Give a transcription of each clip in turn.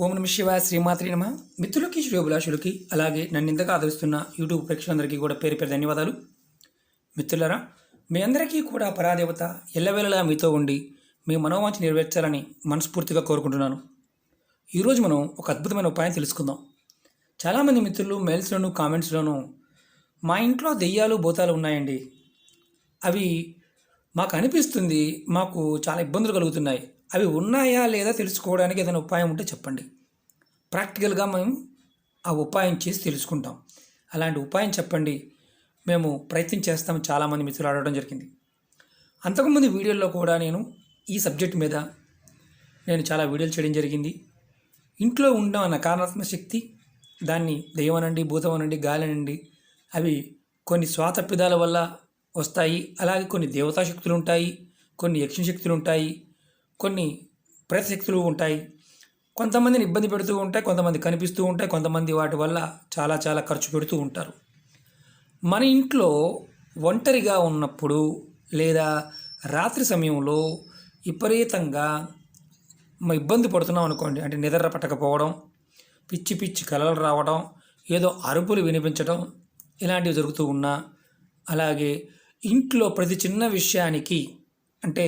ఓం నమ శివాయ శ్రీమాత్రి నమ. మిత్రులకి శ్రేయోభిలాషులకి అలాగే నన్ను ఇంతగా ఆదరిస్తున్న యూట్యూబ్ ప్రేక్షకులందరికీ కూడా పేరు పేరు ధన్యవాదాలు. మిత్రులరా, మీ అందరికీ కూడా పరాదేవత ఎల్లవేళలా మీతో ఉండి మీ మనోవాంఛ నెరవేర్చాలని మనస్ఫూర్తిగా కోరుకుంటున్నాను. ఈరోజు మనం ఒక అద్భుతమైన ఉపాయం తెలుసుకుందాం. చాలామంది మిత్రులు మెయిల్స్లోను కామెంట్స్లోనూ మా ఇంట్లో దెయ్యాలు భూతాలు ఉన్నాయండి, అవి మాకు అనిపిస్తుంది, మాకు చాలా ఇబ్బందులు కలుగుతున్నాయి, అవి ఉన్నాయా లేదా తెలుసుకోవడానికి ఏదైనా ఉపాయం ఉంటే చెప్పండి. ప్రాక్టికల్గా మేము ఆ ఉపాయం చేసి తెలుసుకుంటాం. అలాంటి ఉపాయం చెప్పండి, మేము ప్రయత్నం చేస్తామని చాలామంది మిత్రులు అడగడం జరిగింది. అంతకుముందు వీడియోల్లో కూడా నేను ఈ సబ్జెక్ట్ మీద చాలా వీడియోలు చేయడం జరిగింది. ఇంట్లో ఉన్న నకారాత్మక శక్తి, దాన్ని దెయ్యమనండి, భూతమనండి, గాలనండి, అవి కొన్ని స్వాతప్పిదాల వల్ల వస్తాయి. అలాగే కొన్ని దేవతా శక్తులు ఉంటాయి, కొన్ని యక్ష శక్తులు ఉంటాయి, కొన్ని ప్రేత శక్తులు ఉంటాయి. కొంతమందిని ఇబ్బంది పెడుతూ ఉంటాయి, కొంతమంది కనిపిస్తూ ఉంటాయి, కొంతమంది వాటి వల్ల చాలా చాలా ఖర్చు పెడుతూ ఉంటారు. మన ఇంట్లో ఒంటరిగా ఉన్నప్పుడు లేదా రాత్రి సమయంలో విపరీతంగా ఇబ్బంది పడుతున్నాం అనుకోండి, అంటే నిద్ర పట్టకపోవడం, పిచ్చి పిచ్చి కలలు రావడం, ఏదో అరుపులు వినిపించడం, ఇలాంటివి జరుగుతూ ఉన్నా, అలాగే ఇంట్లో ప్రతి చిన్న విషయానికి, అంటే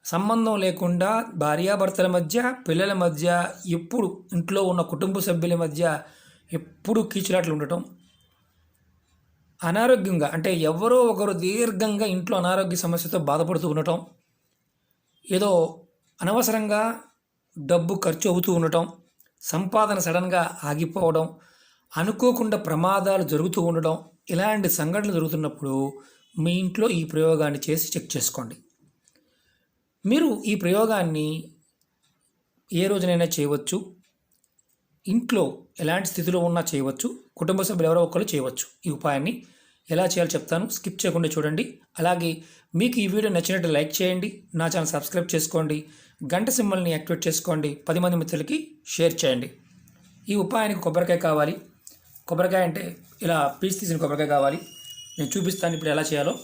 సంబంధం లేకుండా భార్యాభర్తల మధ్య, పిల్లల మధ్య, ఎప్పుడు ఇంట్లో ఉన్న కుటుంబ సభ్యుల మధ్య ఎప్పుడు కీచులాట్లు ఉండటం, అనారోగ్యంగా, అంటే ఎవరో ఒకరు దీర్ఘంగా ఇంట్లో అనారోగ్య సమస్యతో బాధపడుతూ ఉండటం, ఏదో అనవసరంగా డబ్బు ఖర్చు అవుతూ ఉండటం, సంపాదన సడన్గా ఆగిపోవడం, అనుకోకుండా ప్రమాదాలు జరుగుతూ ఉండడం, ఇలాంటి సంఘటనలు జరుగుతున్నప్పుడు మీ ఇంట్లో ఈ ప్రయోగాన్ని చేసి చెక్ చేసుకోండి. మీరు ఈ ప్రయోగాన్ని ఏ రోజునైనా చేయవచ్చు, ఇంట్లో ఎలాంటి స్థితిలో ఉన్నా చేయవచ్చు, కుటుంబ సభ్యులు ఎవరో ఒకరు చేయవచ్చు. ఈ ఉపాయాన్ని ఎలా చేయాలో చెప్తాను, స్కిప్ చేయకుండా చూడండి. అలాగే మీకు ఈ వీడియో నచ్చినట్టు లైక్ చేయండి, నా ఛానల్ సబ్స్క్రైబ్ చేసుకోండి, గంట సింబల్ని యాక్టివేట్ చేసుకోండి, 10 మంది మిత్రులకి షేర్ చేయండి. ఈ ఉపాయానికి కొబ్బరికాయ కావాలి. కొబ్బరికాయ అంటే ఇలా పీస్ తీసిన కొబ్బరికాయ కావాలి. నేను చూపిస్తాను ఇప్పుడు ఎలా చేయాలో.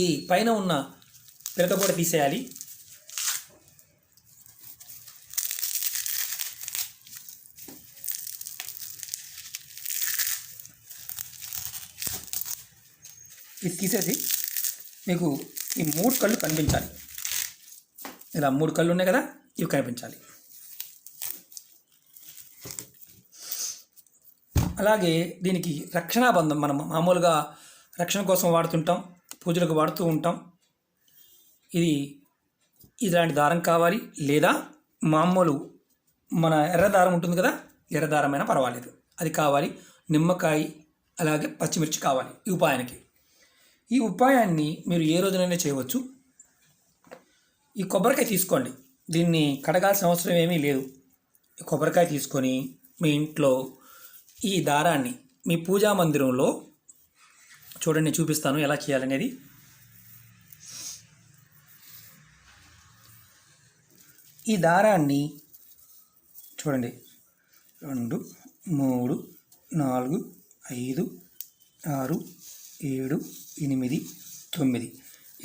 ఈ పైన ఉన్న పిలక కూడా తీసేయాలి. ఇది తీసేసి మీకు ఈ 3 కళ్ళు కనిపించాలి. ఇలా 3 కళ్ళు ఉన్నాయి కదా, ఇవి కనిపించాలి. అలాగే దీనికి రక్షణాబంధం మనం మామూలుగా రక్షణ కోసం వాడుతుంటాం, పూజలకు వాడుతూ ఉంటాం. ఇలాంటి దారం కావాలి, లేదా మామూలు మన ఎర్ర దారం ఉంటుంది కదా, ఎర్ర దారమైనా పర్వాలేదు, అది కావాలి. నిమ్మకాయ అలాగే పచ్చిమిర్చి కావాలి ఈ ఉపాయానికి. ఈ ఉపాయాన్ని మీరు ఏ రోజునైనా చేయవచ్చు. ఈ కొబ్బరికాయ తీసుకోండి, దీన్ని కడగాల్సిన అవసరం ఏమీ లేదు. కొబ్బరికాయ తీసుకొని మీ ఇంట్లో ఈ దారాన్ని మీ పూజా మందిరంలో చూడండి, చూపిస్తాను ఎలా చేయాలనేది. ఈ దారాన్ని చూడండి, 2, 3, 4, 5, 6, 7, 8, 9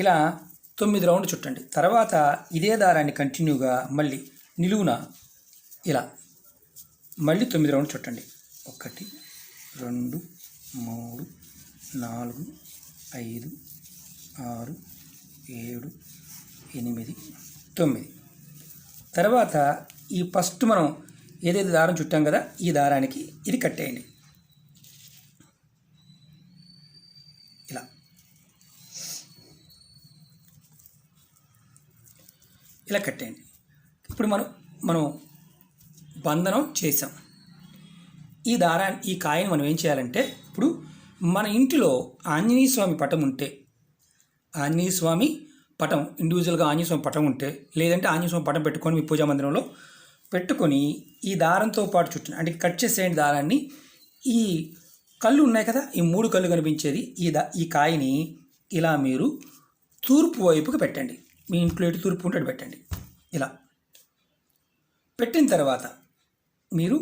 ఇలా 9 రౌండ్ చుట్టండి. తర్వాత ఇదే దారాన్ని కంటిన్యూగా మళ్ళీ నిలువున ఇలా మళ్ళీ 9 రౌండ్ చుట్టండి. 1, 2, 3, 4, 5, 6, 7, 8, 9. తర్వాత ఈ ఫస్ట్ మనం ఏదైతే దారం చుట్టాం కదా, ఈ దారానికి ఇది కట్టేయండి. ఇలా కట్టేయండి. ఇప్పుడు మనం బంధనం చేసాం. ఈ కాయని మనం ఏం చేయాలంటే, ఇప్పుడు మన ఇంటిలో ఆంజనేయ స్వామి పటం ఉంటే, ఆంజనేయ స్వామి పటం ఇండివిజువల్గా ఆంజనేయ స్వామి పటం ఉంటే, లేదంటే ఆంజనేయ స్వామి పటం పెట్టుకొని మీ పూజా మందిరంలో పెట్టుకొని ఈ దారంతో పాటు చుట్టూ, అంటే కట్ చేసేయండి దారాన్ని. ఈ కళ్ళు ఉన్నాయి కదా, ఈ 3 కళ్ళు కనిపించేది, ఈ కాయని ఇలా మీరు తూర్పు వైపుకి పెట్టండి. మీ ఇంట్లో ఎటు తూర్పు ఉంటే పెట్టండి. ఇలా పెట్టిన తర్వాత మీరు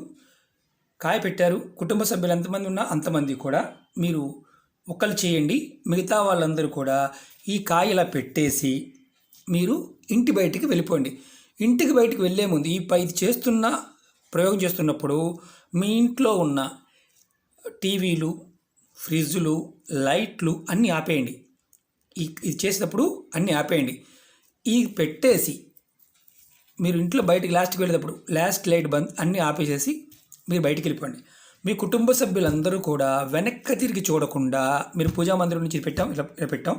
కాయ పెట్టారు, కుటుంబ సభ్యులు ఎంతమంది ఉన్నా అంతమంది కూడా మీరు ఒకళ్ళు చేయండి. మిగతా వాళ్ళందరూ కూడా ఈ కాయ ఇలా పెట్టేసి మీరు ఇంటి బయటికి వెళ్ళిపోండి. ఇంటికి బయటికి వెళ్ళే ముందు ఇది చేస్తున్న ప్రయోగం చేస్తున్నప్పుడు మీ ఇంట్లో ఉన్న టీవీలు, ఫ్రిడ్జ్లు, లైట్లు అన్నీ ఆపేయండి. ఇది చేసేటప్పుడు అన్నీ ఆపేయండి. ఈ పెట్టేసి మీరు ఇంట్లో బయటికి లాస్ట్కి వెళ్ళేటప్పుడు లాస్ట్ లైట్ బంద్ అన్నీ ఆపేసేసి మీరు బయటికి వెళ్ళిపోండి. మీ కుటుంబ సభ్యులందరూ కూడా వెనక్కి తిరిగి చూడకుండా, మీరు పూజా మందిరం నుంచి పెట్టాం, ఇలా పెట్టాం,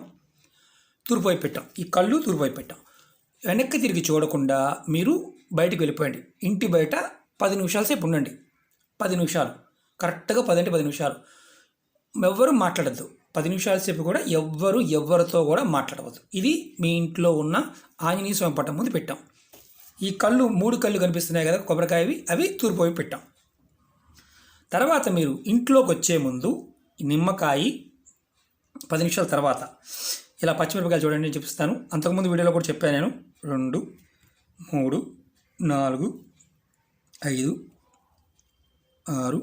తూర్పు వైపు పెట్టాం, ఈ కళ్ళు తూర్పు వైపు పెట్టాం, వెనక్కి తిరిగి చూడకుండా మీరు బయటికి వెళ్ళిపోయండి. ఇంటి బయట 10 నిమిషాల సేపు ఉండండి. 10 నిమిషాలు, కరెక్ట్గా 10 అంటే 10 నిమిషాలు. ఎవ్వరూ మాట్లాడద్దు. 10 నిమిషాల సేపు కూడా ఎవరితో కూడా మాట్లాడవద్దు. ఇది మీ ఇంట్లో ఉన్న ఆంజనేయ స్వామి పట్టం ముందు పెట్టాం. ఈ కళ్ళు 3 కళ్ళు కనిపిస్తున్నాయి కదా కొబ్బరికాయవి, అవి తూర్పు వైపు పెట్టాం. తర్వాత మీరు ఇంట్లోకి వచ్చే ముందు నిమ్మకాయ 10 నిమిషాల తర్వాత ఇలా పచ్చిమిరపకాయలు చూడండి, నేను చూపిస్తాను. అంతకుముందు వీడియోలో కూడా చెప్పాను నేను. 2, 3, 4, 5, 6,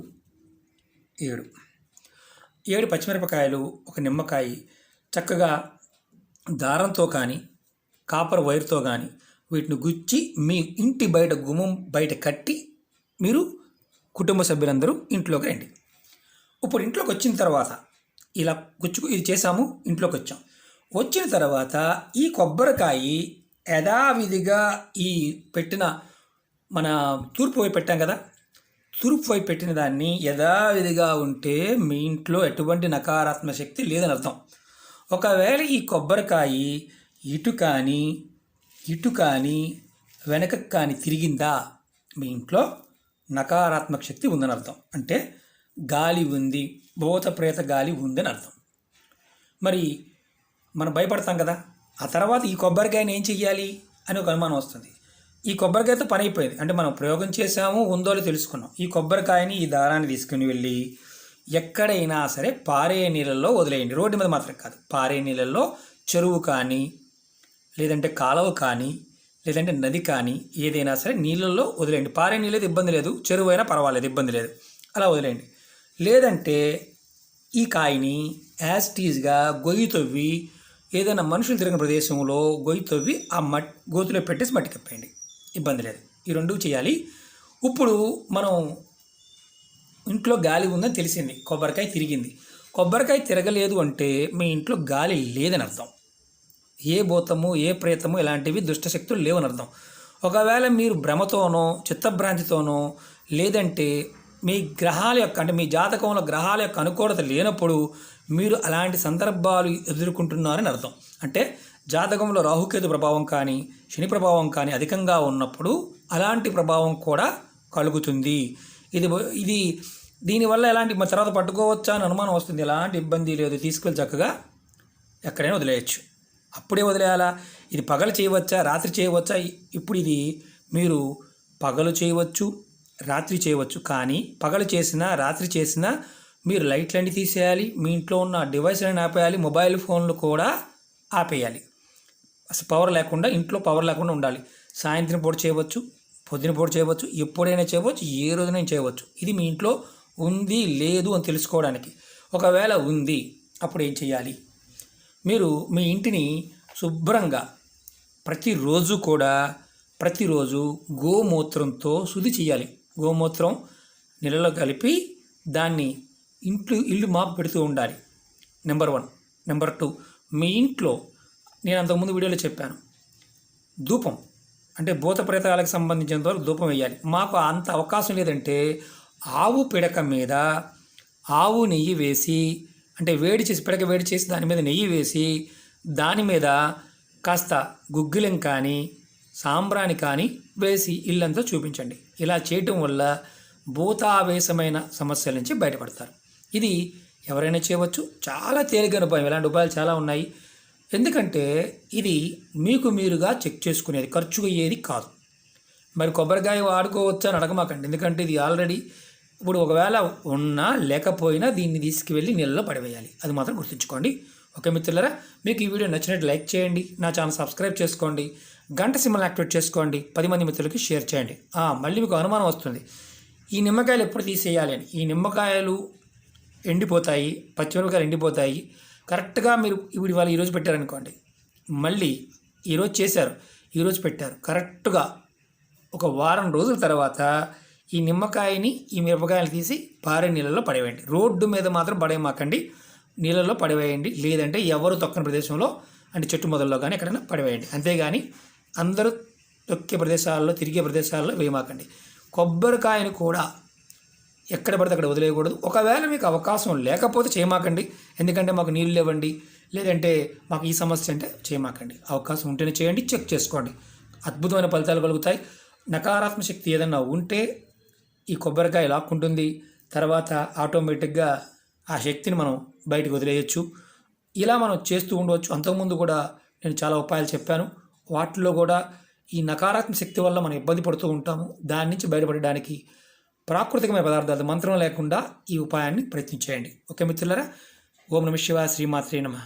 7 పచ్చిమిరపకాయలు, ఒక నిమ్మకాయ చక్కగా దారంతో కానీ కాపర్ వైర్తో కానీ వీటిని గుచ్చి మీ ఇంటి బయట గుమ్మం బయట కట్టి మీరు కుటుంబ సభ్యులందరూ ఇంట్లోకి రండి. ఇప్పుడు ఇంట్లోకి వచ్చిన తర్వాత ఇలా ఇది చేసాము, ఇంట్లోకి వచ్చాం. వచ్చిన తర్వాత ఈ కొబ్బరికాయ యథావిధిగా ఈ పెట్టిన మన తూర్పు వైపు పెట్టాం కదా, తూర్పు వైపు పెట్టిన దాన్ని యథావిధిగా ఉంటే మీ ఇంట్లో ఎటువంటి నకారాత్మక శక్తి లేదని అర్థం. ఒకవేళ ఈ కొబ్బరికాయ ఇటు కానీ వెనకకు కానీ తిరిగిందా, మీ ఇంట్లో నకారాత్మక శక్తి ఉందని అర్థం. అంటే గాలి ఉంది, భూత ప్రేత గాలి ఉందని అర్థం. మరి మనం భయపడతాం కదా. ఆ తర్వాత ఈ కొబ్బరికాయని ఏం చెయ్యాలి అని ఒక అనుమానం వస్తుంది. ఈ కొబ్బరికాయతో పని అయిపోయింది, అంటే మనం ప్రయోగం చేసాము, ఉందో తెలుసుకున్నాం. ఈ కొబ్బరికాయని, ఈ దారాన్ని తీసుకుని వెళ్ళి ఎక్కడైనా సరే పారే నీళ్ళల్లో వదిలేయండి. రోడ్డు మీద మాత్రం కాదు, పారే నీళ్ళల్లో, చెరువు కానీ లేదంటే కాలువ కానీ లేదంటే నది కానీ ఏదైనా సరే నీళ్ళల్లో వదిలేయండి. పారే నీళ్ళు అయితే ఇబ్బంది లేదు, చెరువు అయినా పర్వాలేదు, ఇబ్బంది లేదు, అలా వదిలేయండి. లేదంటే ఈ కాయని యాజ్ టీజ్గా గొయ్యి తవ్వి ఏదైనా మనుషులు తిరిగిన ప్రదేశంలో గొయ్యి తవ్వి ఆ గోతులో పెట్టేసి మట్టి కప్పేయండి, ఇబ్బంది లేదు. ఈ రెండు చేయాలి. ఇప్పుడు మనం ఇంట్లో గాలి ఉందని తెలిసింది, కొబ్బరికాయ తిరిగింది. కొబ్బరికాయ తిరగలేదు అంటే మీ ఇంట్లో గాలి లేదని అర్థం. ఏ భూతము, ఏ ప్రేతము, ఇలాంటివి దుష్టశక్తులు లేవని అర్థం. ఒకవేళ మీరు భ్రమతోనో చిత్తభ్రాంతితోనో లేదంటే మీ గ్రహాల యొక్క, అంటే మీ జాతకంలో గ్రహాల యొక్క అనుకూలత లేనప్పుడు మీరు అలాంటి సందర్భాలు ఎదుర్కొంటున్నారని అర్థం. అంటే జాతకంలో రాహుకేతు ప్రభావం కానీ శని ప్రభావం కానీ అధికంగా ఉన్నప్పుడు అలాంటి ప్రభావం కూడా కలుగుతుంది. ఇది దీనివల్ల ఎలాంటి తర్వాత పట్టుకోవచ్చా అని అనుమానం వస్తుంది. ఎలాంటి ఇబ్బంది లేదు, తీసుకెళ్ళి చక్కగా ఎక్కడైనా వదిలేయచ్చు. అప్పుడే వదిలేయాలా? ఇది పగలు చేయవచ్చా, రాత్రి చేయవచ్చా? ఇప్పుడు ఇది మీరు పగలు చేయవచ్చు, రాత్రి చేయవచ్చు. కానీ పగలు చేసినా రాత్రి చేసినా మీరు లైట్లన్నీ తీసేయాలి, మీ ఇంట్లో ఉన్న డివైస్లన్నీ ఆపేయాలి, మొబైల్ ఫోన్లు కూడా ఆపేయాలి. అసలు పవర్ లేకుండా, ఇంట్లో పవర్ లేకుండా ఉండాలి. సాయంత్రం పూట చేయవచ్చు, పొద్దున పూట చేయవచ్చు, ఎప్పుడైనా చేయవచ్చు, ఏ రోజునైనా చేయవచ్చు. ఇది మీ ఇంట్లో ఉంది లేదు అని తెలుసుకోవడానికి. ఒకవేళ ఉంది, అప్పుడు ఏం చేయాలి? మీరు మీ ఇంటిని శుభ్రంగా ప్రతిరోజు గోమూత్రంతో శుద్ధి చేయాలి. గోమూత్రం నీళ్ళలో కలిపి దాన్ని ఇల్లు మాపు పెడుతూ ఉండాలి. నెంబర్ 1. నెంబర్ 2, మీ ఇంట్లో నేను అంతకుముందు వీడియోలో చెప్పాను, ధూపం అంటే భూత ప్రేతాలకు సంబంధించినంత వరకు ధూపం వేయాలి. మాకు అంత అవకాశం లేదంటే ఆవు పిడక మీద ఆవు నెయ్యి వేసి, అంటే పిడక వేడి చేసి దాని మీద నెయ్యి వేసి దాని మీద కాస్త గుగ్గిలం కానీ సాంబ్రాణి కానీ వేసి ఇల్లంతా చూపించండి. ఇలా చేయటం వల్ల భూతావేశమైన సమస్యల నుంచి బయటపడతారు. ఇది ఎవరైనా చేయవచ్చు, చాలా తేలికైన ఉపాయం. ఇలాంటి ఉపాయాలు చాలా ఉన్నాయి. ఎందుకంటే ఇది మీకు మీరుగా చెక్ చేసుకునేది, ఖర్చు అయ్యేది కాదు. మరి కొబ్బరికాయ వాడుకోవచ్చా అని అడగమాకండి, ఎందుకంటే ఇది ఆల్రెడీ ఇప్పుడు ఒకవేళ ఉన్నా లేకపోయినా దీన్ని తీసుకువెళ్ళి నీళ్ళలో పడివేయాలి. అది మాత్రం గుర్తుంచుకోండి. ఓకే మిత్రులారా, మీకు ఈ వీడియో నచ్చినట్టు లైక్ చేయండి, నా ఛానల్ సబ్స్క్రైబ్ చేసుకోండి, గంట సింబల్ యాక్టివేట్ చేసుకోండి, 10 మంది మిత్రులకి షేర్ చేయండి. మళ్ళీ మీకు అనుమానం వస్తుంది, ఈ నిమ్మకాయలు ఎప్పుడు తీసేయాలి అని. ఈ నిమ్మకాయలు ఎండిపోతాయి, పచ్చిమిరపకాయలు ఎండిపోతాయి. కరెక్ట్గా మీరు ఇవాళ ఈరోజు పెట్టారనుకోండి, మళ్ళీ ఈరోజు చేశారు, ఈరోజు పెట్టారు, కరెక్ట్గా ఒక వారం రోజుల తర్వాత ఈ నిమ్మకాయని ఈ మిరపకాయలు తీసి పారే నీళ్ళలో పడవేయండి. రోడ్డు మీద మాత్రం పడేయమాకండి, నీళ్ళలో పడవేయండి. లేదంటే ఎవరు తొక్కని ప్రదేశంలో అంటే చెట్టు మొదల్లో కానీ ఎక్కడైనా పడవేయండి. అంతేగాని అందరూ తొక్కే ప్రదేశాల్లో తిరిగే ప్రదేశాల్లో వేయమాకండి. కొబ్బరికాయను కూడా ఎక్కడ పడితే అక్కడ వదిలేయకూడదు. ఒకవేళ మీకు అవకాశం లేకపోతే చేయమాకండి, ఎందుకంటే మాకు నీళ్ళు లేవండి లేదంటే మాకు ఈ సమస్య అంటే చేయమాకండి. అవకాశం ఉంటేనే చేయండి, చెక్ చేసుకోండి, అద్భుతమైన ఫలితాలు కలుగుతాయి. నకారాత్మక శక్తి ఏదన్నా ఉంటే ఈ కొబ్బరికాయ లాక్కుంటుంది, తర్వాత ఆటోమేటిక్గా ఆ శక్తిని మనం బయటకు వదిలేయచ్చు. ఇలా మనం చేస్తూ ఉండవచ్చు. అంతకుముందు కూడా నేను చాలా ఉపాయాలు చెప్పాను, వాటిలో కూడా ఈ నకారాత్మక శక్తి వల్ల మనం ఇబ్బంది పడుతూ ఉంటాము. దాని నుంచి బయటపడడానికి ప్రాకృతికమైన పదార్థాలు మంత్రం లేకుండా ఈ ఉపాయాన్ని ప్రయత్నించేయండి. ఓకే మిత్రులారా, ఓం నమః శివాయ, శ్రీమాత్రే నమః.